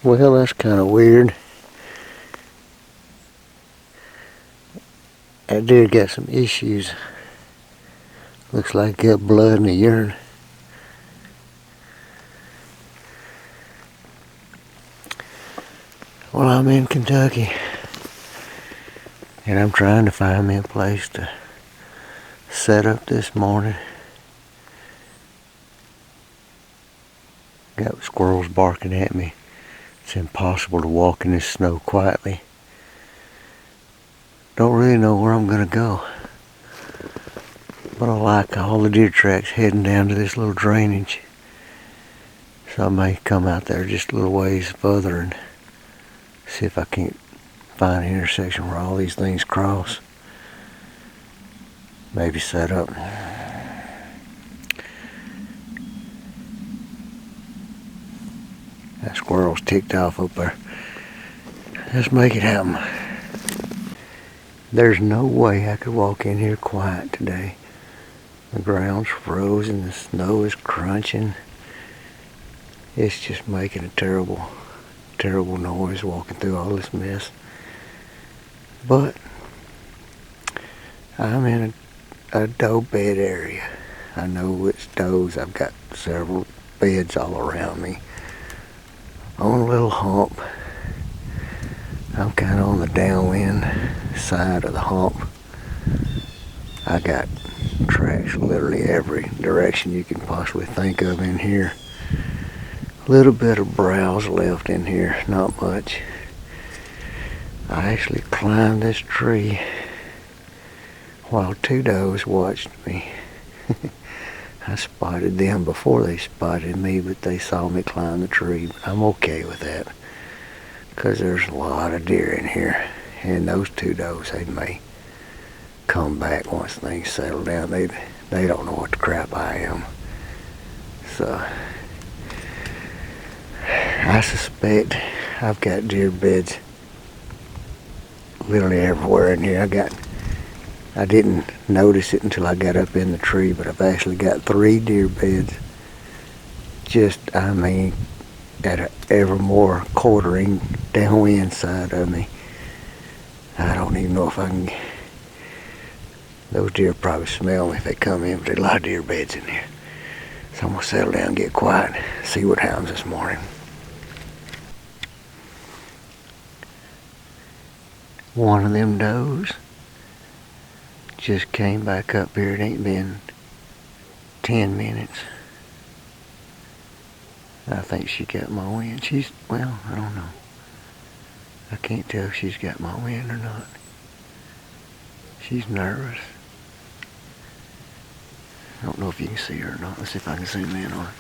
Well, that's kind of weird. That deer got some issues. Looks like he got blood in the urine. Well, I'm in Kentucky, and I'm trying to find me a place to set up this morning. Got squirrels barking at me. It's impossible to walk in this snow quietly. Don't really know where I'm gonna go, but I like all the deer tracks heading down to this little drainage. So I may come out there just a little ways further and see if I can't find an intersection where all these things cross. Maybe set up. That squirrel's ticked off up there. Let's make it happen. There's no way I could walk in here quiet today. The ground's frozen, the snow is crunching. It's just making a terrible, terrible noise walking through all this mess. But I'm in a doe bed area. I know it's does. I've got several beds all around me. On a little hump. I'm kind of on the downwind side of the hump. I got tracks literally every direction you can possibly think of in here. A little bit of browse left in here, not much. I actually climbed this tree while two does watched me. I spotted them before they spotted me, but they saw me climb the tree. But I'm okay with that, because there's a lot of deer in here, and those two does, they may come back once things settle down. They don't know what the crap I am. So I suspect I've got deer beds literally everywhere in here. I didn't notice it until I got up in the tree, but I've actually got 3 deer beds. Just, I mean, at a ever more quartering downwind side of me. I don't even know if I can. Those deer probably smell me if they come in, but there's a lot of deer beds in here. So I'm gonna settle down and get quiet, see what happens this morning. One of them does just came back up here. It ain't been 10 minutes. I think she got my wind. Well, I don't know. I can't tell if she's got my wind or not. She's nervous. I don't know if you can see her or not. Let's see if I can zoom in on her.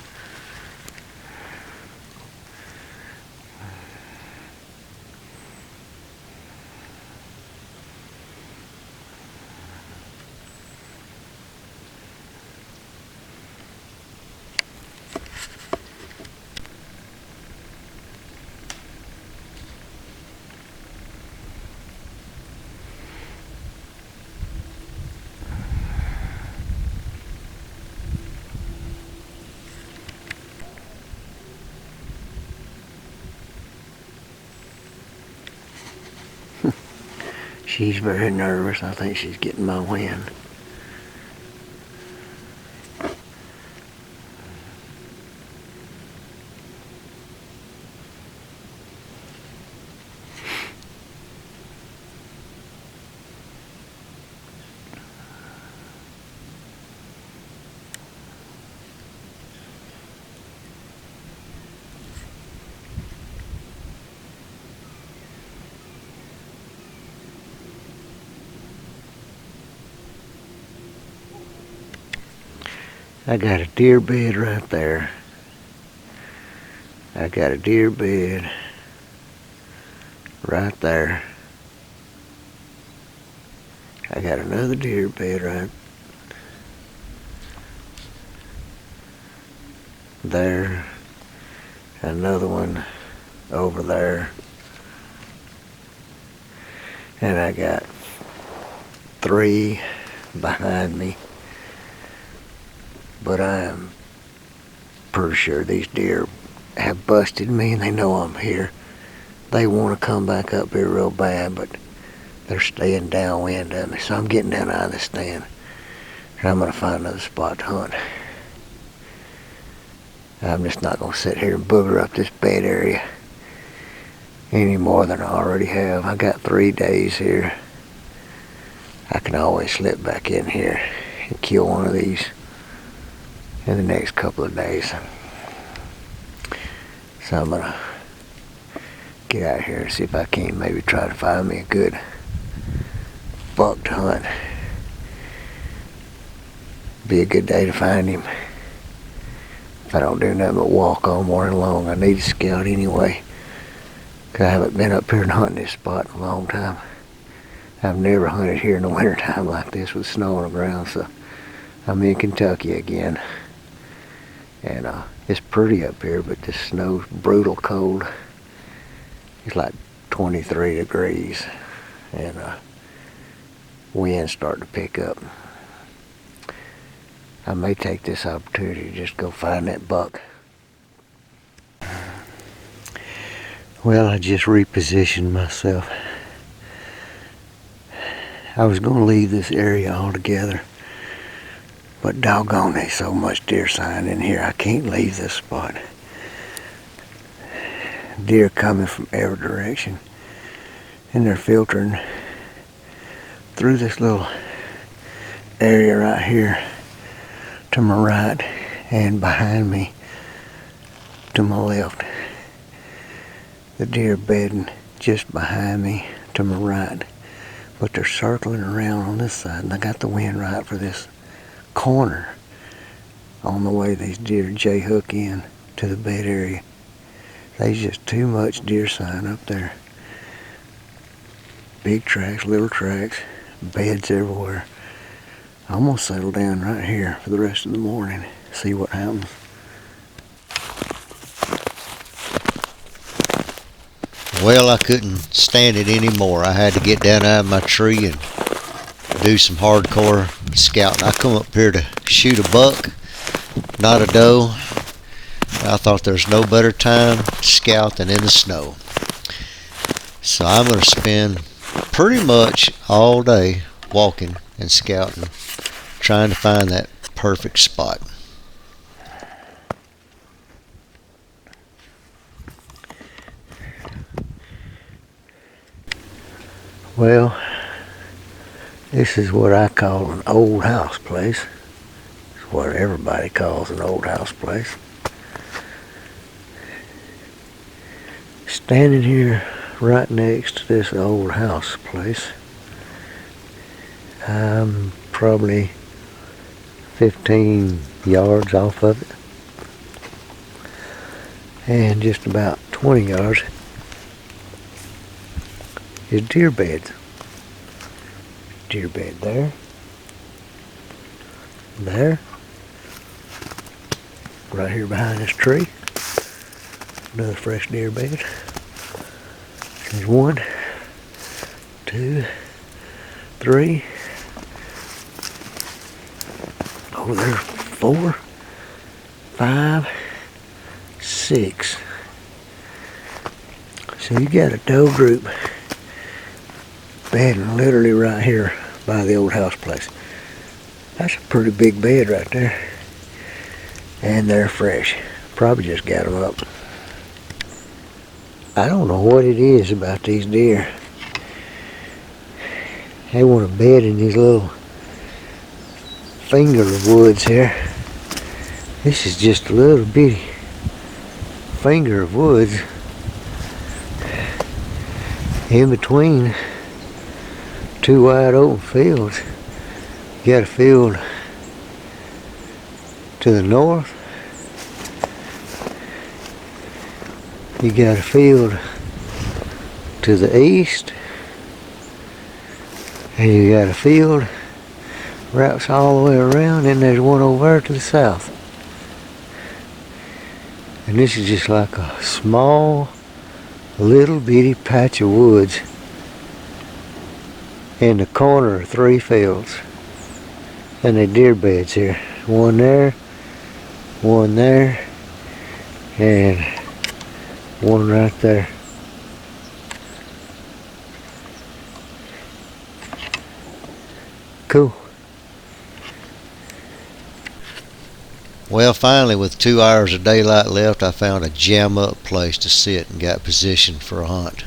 She's very nervous. I think she's getting my wind. I got a deer bed right there. I got a deer bed right there. I got another deer bed right there. Another one over there. And I got 3 behind me. But I am pretty sure these deer have busted me and they know I'm here. They want to come back up here real bad, but they're staying downwind of me. So I'm getting down out of the stand. And I'm going to find another spot to hunt. I'm just not going to sit here and booger up this bed area any more than I already have. I got 3 days here. I can always slip back in here and kill one of these in the next couple of days. So I'm going to get out here and see if I can maybe try to find me a good buck to hunt. Be a good day to find him. If I don't do nothing but walk all morning long, I need to scout anyway. Because I haven't been up here and hunting this spot in a long time. I've never hunted here in the wintertime like this with snow on the ground. So I'm in Kentucky again. And it's pretty up here, but the snow's brutal cold. It's like 23 degrees. And wind's starting to pick up. I may take this opportunity to just go find that buck. Well, I just repositioned myself. I was going to leave this area altogether, but doggone, there's so much deer sign in here, I can't leave this spot. Deer coming from every direction, and they're filtering through this little area right here to my right and behind me to my left. The deer bedding just behind me to my right, but they're circling around on this side, and I got the wind right for this corner on the way these deer J-hook in to the bed area. There's just too much deer sign up there. Big tracks, little tracks, beds everywhere. I'm gonna settle down right here for the rest of the morning, see what happens. Well, I couldn't stand it anymore. I had to get down out of my tree and do some hardcore scouting. I come up here to shoot a buck, not a doe. I thought there's no better time to scout than in the snow. So I'm going to spend pretty much all day walking and scouting, trying to find that perfect spot. Well, this is what I call an old house place. It's what everybody calls an old house place. Standing here right next to this old house place, I'm probably 15 yards off of it, and just about 20 yards is deer beds. Deer bed there, right here behind this tree, another fresh deer bed. There's 1, 2, 3. Over there, 4, 5, 6. So you got a doe group bedding literally right here by the old house place. That's a pretty big bed right there. And they're fresh. Probably just got them up. I don't know what it is about these deer. They want to bed in these little finger of woods here. This is just a little bitty finger of woods in between 2 wide open fields. You got a field to the north. You got a field to the east. And you got a field wraps all the way around, and there's one over there to the south. And this is just like a small little bitty patch of woods in the corner of 3 fields. And the deer beds here. One there, and One right there. Cool. Well, finally, with 2 hours of daylight left, I found a jam-up place to sit and got positioned for a hunt.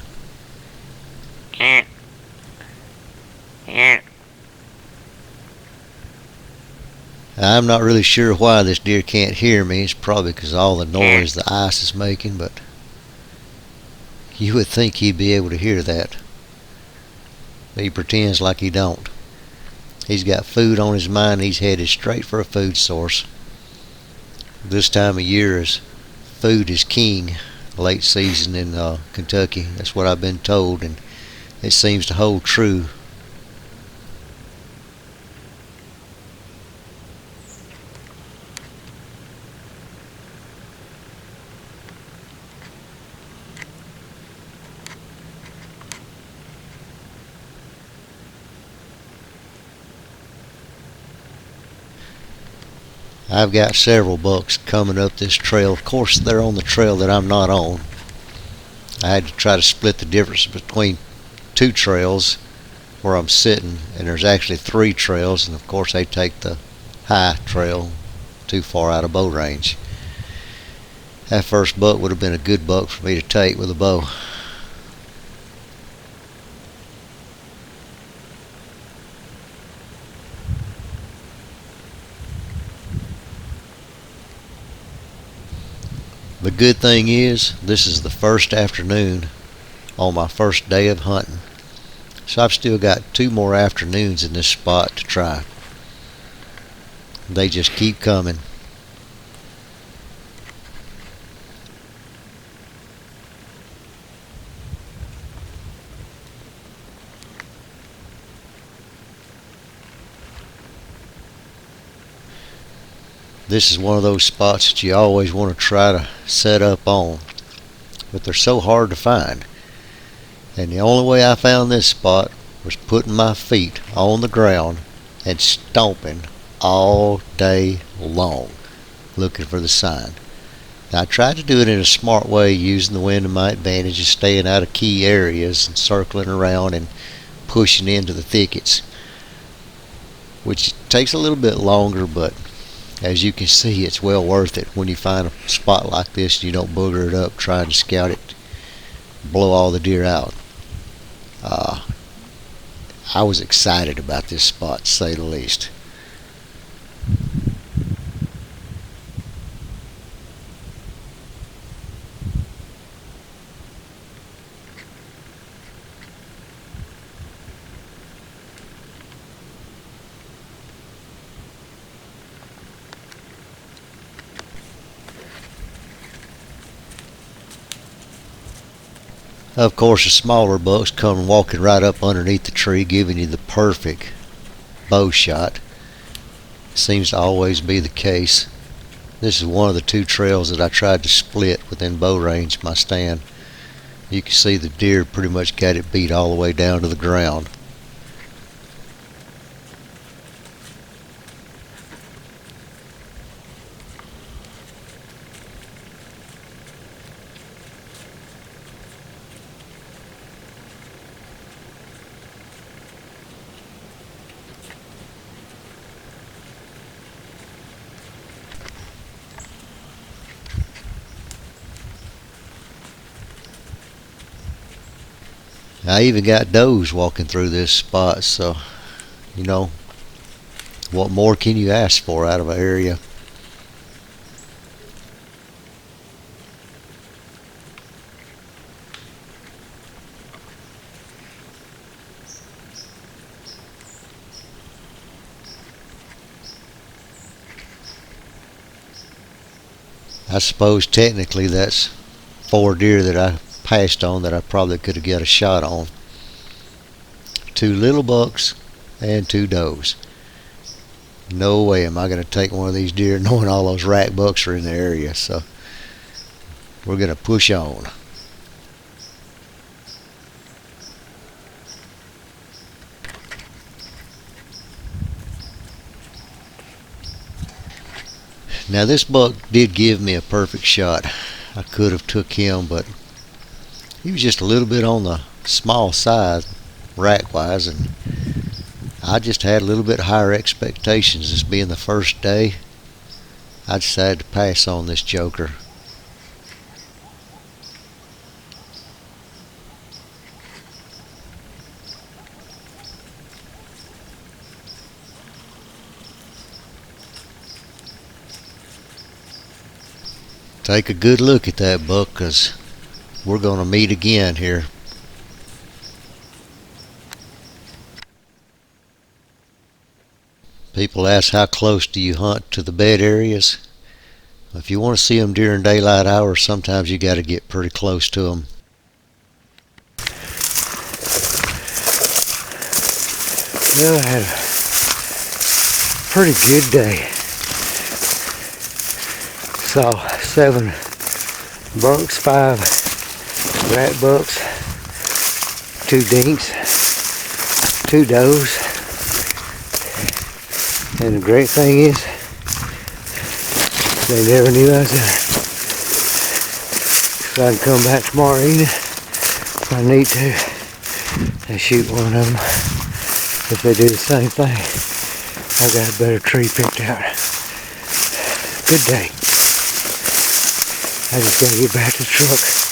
I'm not really sure why this deer can't hear me. It's probably because of all the noise the ice is making, but you would think he'd be able to hear that. But he pretends like he don't. He's got food on his mind. He's headed straight for a food source. This time of year is food is king. Late season in Kentucky. That's what I've been told, and it seems to hold true. I've got several bucks coming up this trail. Of course, they're on the trail that I'm not on. I had to try to split the difference between 2 trails where I'm sitting, and there's actually 3 trails, and of course they take the high trail too far out of bow range. That first buck would have been a good buck for me to take with a bow. The good thing is, this is the first afternoon on my first day of hunting. So I've still got 2 more afternoons in this spot to try. They just keep coming. This is one of those spots that you always want to try to set up on, but they're so hard to find. And the only way I found this spot was putting my feet on the ground and stomping all day long, looking for the sign. Now, I tried to do it in a smart way, using the wind to my advantage and staying out of key areas and circling around and pushing into the thickets, which takes a little bit longer, but as you can see, it's well worth it when you find a spot like this and you don't booger it up trying to scout it, blow all the deer out. I was excited about this spot, to say the least. Of course, the smaller bucks come walking right up underneath the tree, giving you the perfect bow shot. Seems to always be the case. This is one of the 2 trails that I tried to split within bow range of my stand. You can see the deer pretty much got it beat all the way down to the ground. I even got does walking through this spot, so you know, what more can you ask for out of an area? I suppose technically that's 4 deer that I passed on that I probably could have got a shot on. 2 little bucks and 2 does. No way am I going to take one of these deer knowing all those rack bucks are in the area, so we're going to push on. Now this buck did give me a perfect shot. I could have took him, but He was just a little bit on the small side, rack-wise, and I just had a little bit higher expectations. This being the first day, I decided to pass on this joker. Take a good look at that buck, because we're going to meet again here. People ask, how close do you hunt to the bed areas? If you want to see them during daylight hours, sometimes you got to get pretty close to them. Well, I had a pretty good day. Saw 7 bucks, 5 rat bucks, 2 dinks, 2 does. And the great thing is, they never knew I was there. So I can come back tomorrow evening if I need to and shoot one of them. If they do the same thing, I got a better tree picked out. Good day. I just gotta get back to the truck.